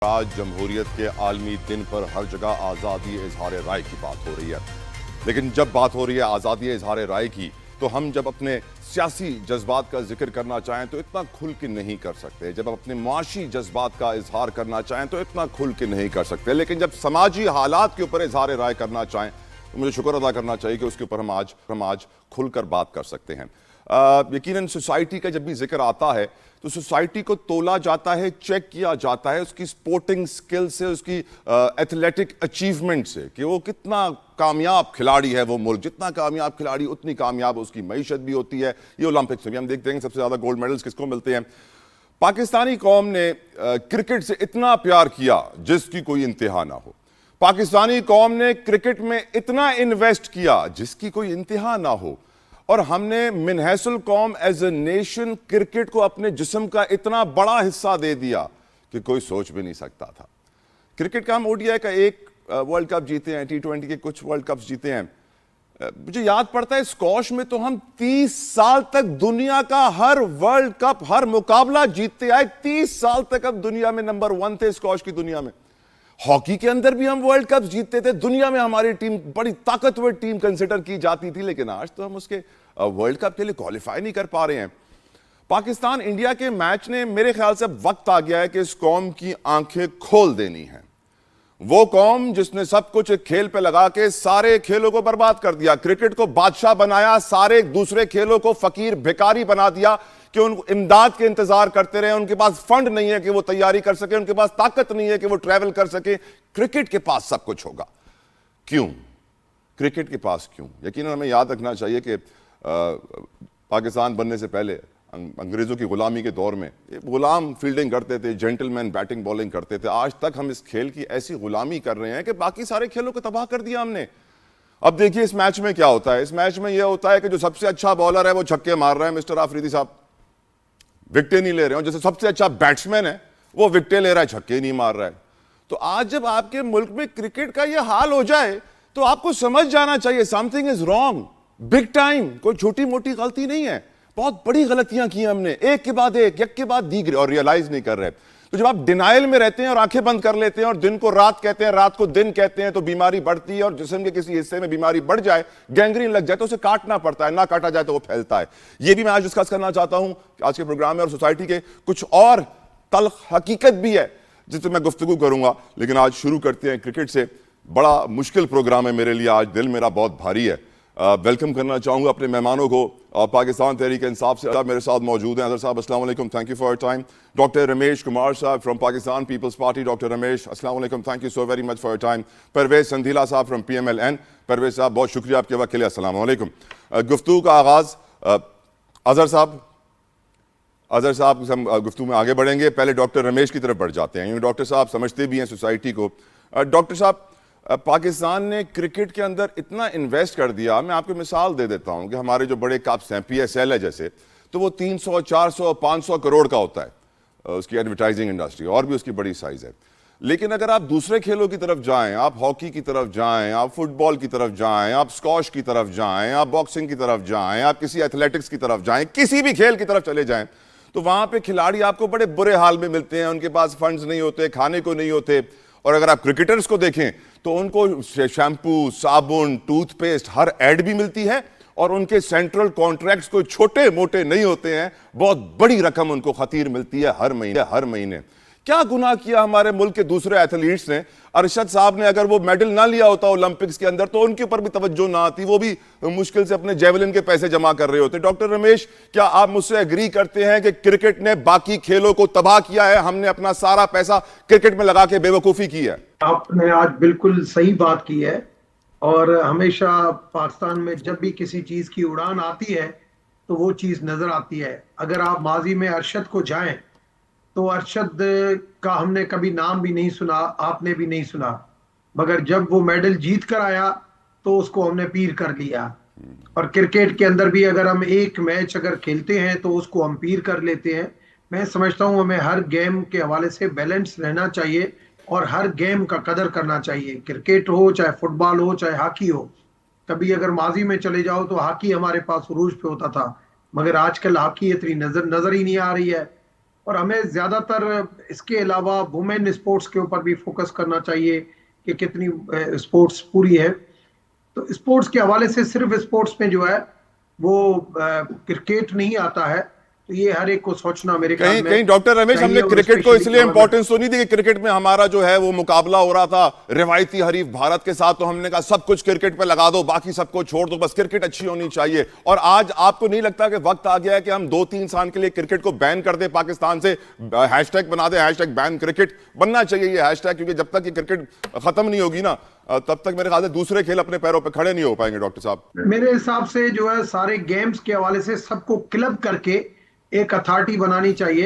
آج جمہوریت کے عالمی دن پر ہر جگہ آزادی اظہار رائے کی بات ہو رہی ہے، لیکن جب بات ہو رہی ہے آزادی اظہار رائے کی تو ہم جب اپنے سیاسی جذبات کا ذکر کرنا چاہیں تو اتنا کھل کے نہیں کر سکتے، جب اپنے معاشی جذبات کا اظہار کرنا چاہیں تو اتنا کھل کے نہیں کر سکتے، لیکن جب سماجی حالات کے اوپر اظہار رائے کرنا چاہیں تو مجھے شکر ادا کرنا چاہیے کہ اس کے اوپر ہم آج کھل کر بات کر سکتے ہیں۔ یقیناً سوسائٹی کا جب بھی ذکر آتا ہے تو سوسائٹی کو تولا جاتا ہے، چیک کیا جاتا ہے اس کی سپورٹنگ سکل سے، اس کی ایتھلیٹک اچیومنٹ سے کہ وہ کتنا کامیاب کھلاڑی ہے۔ وہ ملک جتنا کامیاب کھلاڑی اتنی کامیاب اس کی معیشت بھی ہوتی ہے۔ یہ اولمپکس میں بھی ہم دیکھتے ہیں سب سے زیادہ گولڈ میڈلز کس کو ملتے ہیں۔ پاکستانی قوم نے کرکٹ سے اتنا پیار کیا جس کی کوئی انتہا نہ ہو، پاکستانی قوم نے کرکٹ میں اتنا انویسٹ کیا جس کی کوئی انتہا نہ ہو، اور ہم نے من حیث القوم ایز اے نیشن کرکٹ کو اپنے جسم کا اتنا بڑا حصہ دے دیا کہ کوئی سوچ بھی نہیں سکتا تھا۔ کرکٹ کا ہم او ڈی آئی کا ایک ورلڈ کپ جیتے ہیں، T20 کے کچھ ورلڈ کپس جیتے ہیں۔ مجھے یاد پڑتا ہے اسکواش میں تو ہم 30 سال تک دنیا کا ہر ورلڈ کپ، ہر مقابلہ جیتتے آئے، 30 سال تک اب دنیا میں نمبر 1 تھے اسکواش کی دنیا میں۔ ہاکی کے اندر بھی ہم ورلڈ کپ جیتتے تھے، دنیا میں ہماری ٹیم بڑی طاقتور ٹیم کنسیڈر کی جاتی تھی، لیکن آج تو ہم اس کے ورلڈ کپ کے لیے کوالیفائی نہیں کر پا رہے ہیں۔ پاکستان انڈیا کے میچ نے میرے خیال سے وقت آ گیا ہے کہ اس قوم کی آنکھیں کھول دینی ہیں۔ وہ قوم جس نے سب کچھ ایک کھیل پہ لگا کے سارے کھیلوں کو برباد کر دیا، کرکٹ کو بادشاہ بنایا، سارے دوسرے کھیلوں کو فقیر بھکاری بنا دیا کہ ان کو امداد کے انتظار کرتے رہے، ان کے پاس فنڈ نہیں ہے کہ وہ تیاری کر سکے، ان کے پاس طاقت نہیں ہے کہ وہ ٹریول کر سکے۔ کرکٹ کے پاس سب کچھ ہوگا، کیوں؟ کرکٹ کے پاس کیوں؟ یقیناً ہمیں یاد رکھنا چاہیے کہ پاکستان بننے سے پہلے انگریزوں کی غلامی کے دور میں غلام فیلڈنگ کرتے تھے، جینٹل مین بیٹنگ بالنگ کرتے تھے۔ آج تک ہم اس کھیل کی ایسی غلامی کر رہے ہیں کہ باقی سارے کھیلوں کو تباہ کر دیا ہم نے۔ اب دیکھیے اس میچ میں کیا ہوتا ہے، اس میچ میں یہ ہوتا ہے کہ جو سب سے اچھا بالر ہے وہ چھکے مار رہا ہے، مسٹر آفریدی صاحب وکٹیں نہیں لے رہے ہیں، جیسے سب سے اچھا بیٹسمین ہے وہ وکٹیں لے رہا ہے، چھکے نہیں مار رہا ہے۔ تو آج جب آپ کے ملک میں کرکٹ کا یہ حال ہو جائے تو آپ کو سمجھ جانا چاہیے something is wrong، big time, کوئی چھوٹی موٹی غلطی نہیں ہے، بہت بڑی غلطیاں کی ہم نے، ایک کے بعد ایک، یک کے بعد دیگر، اور ریئلائز نہیں کر رہے۔ تو جب آپ ڈینائل میں رہتے ہیں اور آنکھیں بند کر لیتے ہیں اور دن کو رات کہتے ہیں، رات کو دن کہتے ہیں، تو بیماری بڑھتی ہے، اور جسم کے کسی حصے میں بیماری بڑھ جائے، گینگرین لگ جائے تو اسے کاٹنا پڑتا ہے، نہ کاٹا جائے تو وہ پھیلتا ہے۔ یہ بھی میں آج ڈسکس کرنا چاہتا ہوں آج کے پروگرام میں، اور سوسائٹی کے کچھ اور تلخ حقیقت بھی ہے جس سے میں گفتگو کروں گا۔ لیکن آج شروع کرتے ہیں کرکٹ سے۔ بڑا مشکل پروگرام ہے میرے لیے آج، دل میرا بہت بھاری ہے۔ ویلکم کرنا چاہوں گا اپنے مہمانوں کو۔ پاکستان تحریک انصاف سے میرے ساتھ موجود ہیں۔ اظہر صاحب السلام علیکم، thank you for your time. Doctor Ramesh Kumar صاحب فرام پاکستان پیپلز پارٹی، ڈاکٹر رمیش السلام علیکم، thank you so very much for your time. Parvez Sandhila صاحب فرام PMLN، پرویز صاحب بہت شکریہ آپ کے وقت کے لیے، السلام علیکم۔ گفتگو کا آغاز اظہر صاحب ہم گفتگو میں آگے بڑھیں گے، پہلے ڈاکٹر رمیش کی طرف بڑھ جاتے ہیں۔ ڈاکٹر صاحب سمجھتے بھی ہیں سوسائٹی کو۔ ڈاکٹر صاحب، پاکستان نے کرکٹ کے اندر اتنا انویسٹ کر دیا، میں آپ کو مثال دے دیتا ہوں کہ ہمارے جو بڑے کپس ہیں PSL ہے جیسے، تو وہ 300 400 500 کروڑ کا ہوتا ہے اس کی ایڈورٹائزنگ انڈسٹری، اور بھی اس کی بڑی سائز ہے۔ لیکن اگر آپ دوسرے کھیلوں کی طرف جائیں، آپ ہاکی کی طرف جائیں، آپ فٹ بال کی طرف جائیں، آپ اسکواش کی طرف جائیں، آپ باکسنگ کی طرف جائیں، آپ کسی ایتھلیٹکس کی طرف جائیں، کسی بھی کھیل کی طرف چلے جائیں، تو وہاں پہ کھلاڑی آپ کو بڑے برے حال میں ملتے ہیں، ان کے پاس فنڈز نہیں ہوتے، کھانے کو نہیں ہوتے۔ اور اگر آپ کرکٹرز کو دیکھیں تو ان کو شیمپو، صابن، ٹوتھ پیسٹ، ہر ایڈ بھی ملتی ہے، اور ان کے سینٹرل کانٹریکٹس کوئی چھوٹے موٹے نہیں ہوتے ہیں، بہت بڑی رقم ان کو خطیر ملتی ہے ہر مہینے۔ کیا گناہ کیا ہمارے ملک کے دوسرے ایتھلیٹس نے؟ ارشد صاحب نے اگر وہ میڈل نہ لیا ہوتا اولمپکس کے اندر تو ان کے اوپر بھی توجہ نہ آتی، وہ بھی مشکل سے اپنے جیولن کے پیسے جمع کر رہے ہوتے۔ ڈاکٹر رمیش، کیا آپ مجھ سے ایگری کرتے ہیں کہ کرکٹ نے باقی کھیلوں کو تباہ کیا ہے، ہم نے اپنا سارا پیسہ کرکٹ میں لگا کے بے وقوفی کی ہے؟ آپ نے آج بالکل صحیح بات کی ہے، اور ہمیشہ پاکستان میں جب بھی کسی چیز کی اڑان آتی ہے تو وہ چیز نظر آتی ہے۔ اگر آپ ماضی میں ارشد کو جائیں تو ارشد کا ہم نے کبھی نام بھی نہیں سنا، آپ نے بھی نہیں سنا، مگر جب وہ میڈل جیت کر آیا تو اس کو ہم نے پیر کر لیا۔ اور کرکٹ کے اندر بھی اگر ہم ایک میچ اگر کھیلتے ہیں تو اس کو ہم پیر کر لیتے ہیں۔ میں سمجھتا ہوں ہمیں ہر گیم کے حوالے سے بیلنس رہنا چاہیے اور ہر گیم کا قدر کرنا چاہیے، کرکٹ ہو چاہے فٹ بال ہو چاہے ہاکی ہو۔ کبھی اگر ماضی میں چلے جاؤ تو ہاکی ہمارے پاس عروج پہ ہوتا تھا، مگر آج کل ہاکی اتنی نظر ہی نہیں آ رہی ہے۔ اور ہمیں زیادہ تر اس کے علاوہ وومین اسپورٹس کے اوپر بھی فوکس کرنا چاہیے کہ کتنی اسپورٹس پوری ہے. تو اسپورٹس کے حوالے سے صرف اسپورٹس میں جو ہے وہ کرکٹ نہیں آتا ہے. تو یہ ہر ایک کو سوچنا میرے خیال کہیں میں کہیں ڈاکٹر رمیش ہم چاہیے, نے اور کرکٹ کو اس اسپیشلی لیے گورنمنٹ. امپورٹنس تو نہیں دی کہ کرکٹ میں ہمارا جو ہے وہ مقابلہ ہو رہا تھا روایتی حریف بھارت کے ساتھ, تو ہم نے کہا سب کچھ کرکٹ پہ لگا دو, باقی سب کو چھوڑ دو, بس کرکٹ اچھی ہونی چاہیے. اور آج آپ کو نہیں لگتا کہ وقت آ گیا ہے کہ ہم 2-3 سال کے لیے کرکٹ کو بین کر دیں پاکستان سے, ہیش ٹیگ بنا دیں, ہیش ٹیگ بین کرکٹ بننا چاہیے یہ ہیش ٹیگ, کیونکہ جب تک یہ کرکٹ ختم نہیں ہوگی نا تب تک میرے خیال سے دوسرے کھیل اپنے پیروں پہ کھڑے نہیں ہو پائیں گے ڈاکٹر صاحب. میرے حساب سے جو ہے سارے گیمز کے حوالے سے سب کو کلب کر کے ایک اتھارٹی بنانی چاہیے,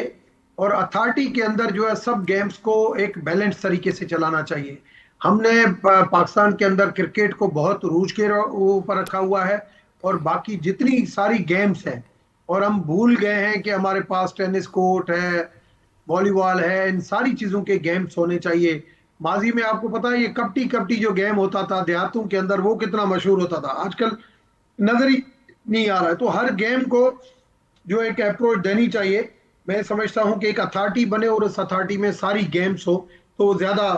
اور اتھارٹی کے اندر جو ہے سب گیمز کو ایک بیلنس طریقے سے چلانا چاہیے. ہم نے پاکستان کے اندر کرکٹ کو بہت عروج کے اوپر رکھا ہوا ہے, اور باقی جتنی ساری گیمز ہیں, اور ہم بھول گئے ہیں کہ ہمارے پاس ٹینس کورٹ ہے, والی بال ہے, ان ساری چیزوں کے گیمز ہونے چاہیے. ماضی میں آپ کو پتا ہے یہ کپٹی کپٹی جو گیم ہوتا تھا دیہاتوں کے اندر, وہ کتنا مشہور ہوتا تھا, آج کل نظر ہی نہیں آ رہا ہے. تو ہر گیم کو جو ایک اپروچ دینی چاہیے. میں سمجھتا ہوں کہ ایک اتھارٹی بنے اور اس اتھارٹی میں ساری گیمز ہو تو زیادہ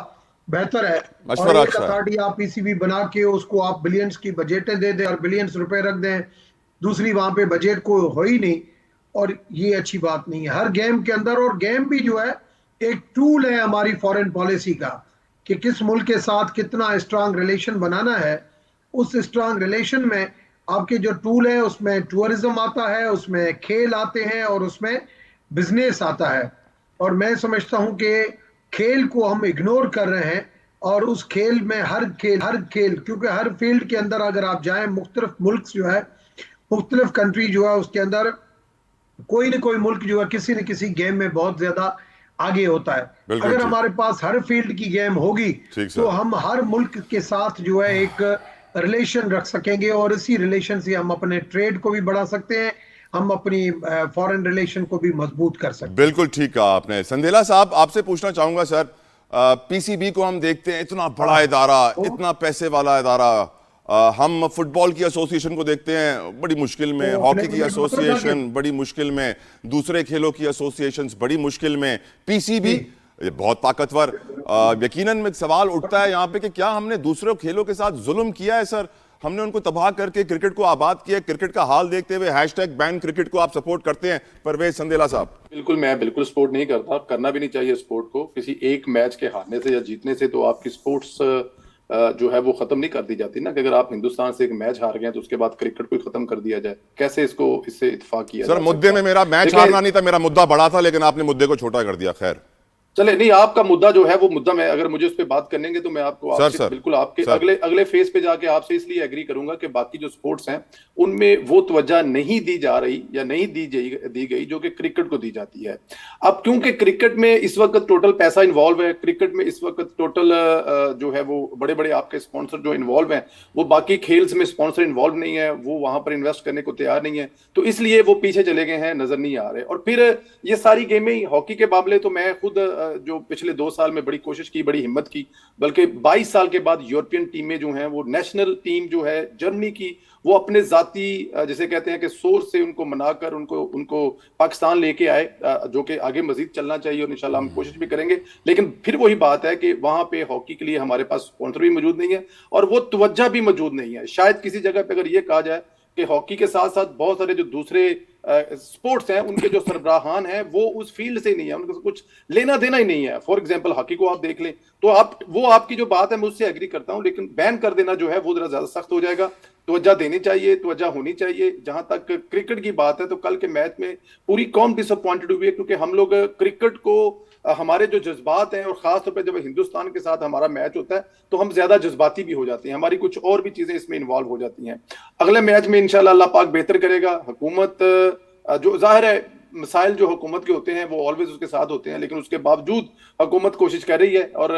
بہتر ہے. اور مشورہ ایک اچھا ہے. اتھارٹی آپ پی سی بی بنا کے اس کو آپ بلینس کی بجٹیں دے دیں اور بلینس روپے رکھ دیں, دوسری وہاں پہ بجٹ کو ہو ہی نہیں, اور یہ اچھی بات نہیں ہے. ہر گیم کے اندر, اور گیم بھی جو ہے ایک ٹول ہے ہماری فارن پالیسی کا کہ کس ملک کے ساتھ کتنا اسٹرانگ ریلیشن بنانا ہے. اس اسٹرانگ ریلیشن میں آپ کے جو ٹول ہے اس میں ٹورزم آتا ہے, اس میں کھیل آتے ہیں, اور اس میں بزنس آتا ہے. اور میں سمجھتا ہوں کہ کھیل کو ہم اگنور کر رہے ہیں, اور اس کھیل میں ہر کھیل کیونکہ ہر فیلڈ کے اندر اگر آپ جائیں, مختلف ملک جو ہے, مختلف کنٹری جو ہے, اس کے اندر کوئی نہ کوئی ملک جو ہے کسی نہ کسی گیم میں بہت زیادہ آگے ہوتا ہے. بالکل اگر ٹھیک, ہمارے پاس ہر فیلڈ کی گیم ہوگی ٹھیک تو سر. ہم ہر ملک کے ساتھ جو ہے ایک ریلیشن رکھ سکیں گے, اور اسی ریلیشن سے ہم اپنے ٹریڈ کو بھی بڑھا سکتے ہیں, ہم اپنی فارن ریلیشن کو بھی مضبوط کر سکتے ہیں. بالکل ٹھیک کہا آپ نے. سندیلا صاحب آپ سے پوچھنا چاہوں گا سر, پی سی بی کو ہم دیکھتے ہیں اتنا بڑا ادارہ, اتنا پیسے والا ادارہ, ہم فٹ بال کی ایسوسی ایشن کو دیکھتے ہیں بڑی مشکل میں, ہاکی کی ایسوسی ایشن بڑی مشکل میں, دوسرے کھیلوں کی ایسوسی ایشنز بڑی مشکل میں, پی سی بی بہت طاقتور. یقیناً ایک سوال اٹھتا ہے یہاں پہ کہ کیا ہم نے دوسرے کھیلوں کے ساتھ ظلم کیا ہے سر؟ ہم نے ان کو تباہ کر کے کرکٹ کو آباد کیا. کرکٹ کا حال دیکھتے ہوئے ہیش ٹیگ بین کرکٹ کو آپ سپورٹ کرتے ہیں پرویز سندیلا صاحب؟ بالکل, میں بالکل سپورٹ نہیں کرتا, کرنا بھی نہیں چاہیے سپورٹ کو. کسی ایک میچ کے ہارنے سے یا جیتنے سے تو آپ کی سپورٹس جو ہے وہ ختم نہیں کر دی جاتی نا, کہ اگر آپ ہندوستان سے ایک میچ ہار گئے تو اس کے بعد کرکٹ کو ہی ختم کر دیا جائے, کیسے اس سے اتفاق کیا جا سر سکتا ہے؟ مدعے میں میرا میچ ہارنا نہیں تھا, میرا مدعا بڑا تھا, لیکن آپ نے مدعے کو چھوٹا کر دیا. خیر چلے, نہیں آپ کا مدعا جو ہے وہ مدعا, میں اگر مجھے اس پہ بات کریں گے تو میں آپ کو سے بالکل آپ کے اگلے فیز پہ جا کے آپ سے اس لیے ایگری کروں گا کہ باقی جو سپورٹس ہیں ان میں وہ توجہ نہیں دی جا رہی یا نہیں دی گئی جو کہ کرکٹ کو دی جاتی ہے. اب کیونکہ کرکٹ میں اس وقت ٹوٹل پیسہ انوالو ہے, کرکٹ میں اس وقت ٹوٹل جو ہے وہ بڑے بڑے آپ کے اسپانسر جو انوالو ہیں, وہ باقی کھیلز میں اسپانسر انوالو نہیں ہے, وہ وہاں پر انویسٹ کرنے کو تیار نہیں ہے, تو اس لیے وہ پیچھے چلے گئے ہیں, نظر نہیں آ رہے. اور پھر یہ ساری گیمیں, ہاکی کے معاملے تو میں خود جو پچھلے 2 سال میں بڑی کوشش کی, بڑی ہمت کی, بلکہ 22 سال کے بعد یورپین ٹیمیں جو ہیں وہ نیشنل ٹیم جو ہے جرمنی کی, وہ اپنے ذاتی جسے کہتے ہیں کہ سورس سے ان کو منا کر ان کو پاکستان لے کے آئے, جو کہ آگے مزید چلنا چاہیے اور انشاءاللہ ہم کوشش بھی کریں گے. لیکن پھر وہی بات ہے کہ وہاں پہ ہاکی کے لیے ہمارے پاس اسپانسر بھی موجود نہیں ہے اور وہ توجہ بھی موجود نہیں ہے. شاید کسی جگہ پہ اگر یہ کہا جائے کہ ہاکی کے ساتھ ساتھ بہت سارے جو دوسرے سپورٹس ہیں ان کے جو سربراہان ہیں وہ اس فیلڈ سے نہیں ہے, ان کو کچھ لینا دینا ہی نہیں ہے. فار ایگزامپل ہاکی کو آپ دیکھ لیں تو آپ کی جو بات ہے میں اس سے ایگری کرتا ہوں, لیکن بین کر دینا جو ہے وہ ذرا زیادہ سخت ہو جائے گا. توجہ دینی چاہیے, توجہ ہونی چاہیے. جہاں تک کرکٹ کی بات ہے تو کل کے میچ میں پوری قوم ڈس اپوائنٹڈ ہوئی ہے, کیونکہ ہم لوگ کرکٹ کو ہمارے جو جذبات ہیں, اور خاص طور پہ جب ہندوستان کے ساتھ ہمارا میچ ہوتا ہے تو ہم زیادہ جذباتی بھی ہو جاتے ہیں, ہماری کچھ اور بھی چیزیں اس میں انوالو ہو جاتی ہیں. اگلے میچ میں انشاءاللہ اللہ پاک بہتر کرے گا. حکومت جو ظاہر ہے مسائل جو حکومت کے ہوتے ہیں وہ آلویز اس کے ساتھ ہوتے ہیں, لیکن اس کے باوجود حکومت کوشش کر رہی ہے اور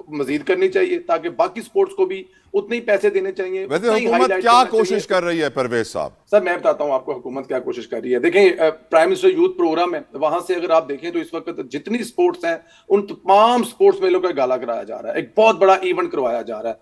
مزید کرنی چاہیے تاکہ باقی سپورٹس کو بھی اتنے ہی پیسے دینے چاہیے. ویسے حکومت کیا کوشش کر رہی ہے پرویز صاحب؟ سر میں بتاتا ہوں آپ کو حکومت کیا کوشش کر رہی ہے. دیکھیں پرائم منسٹر یوتھ پروگرام ہے, وہاں سے اگر آپ دیکھیں تو اس وقت جتنی سپورٹس ہیں ان تمام سپورٹس میلوں کا گالا کرایا جا رہا ہے, ایک بہت بڑا ایونٹ کروایا جا رہا ہے.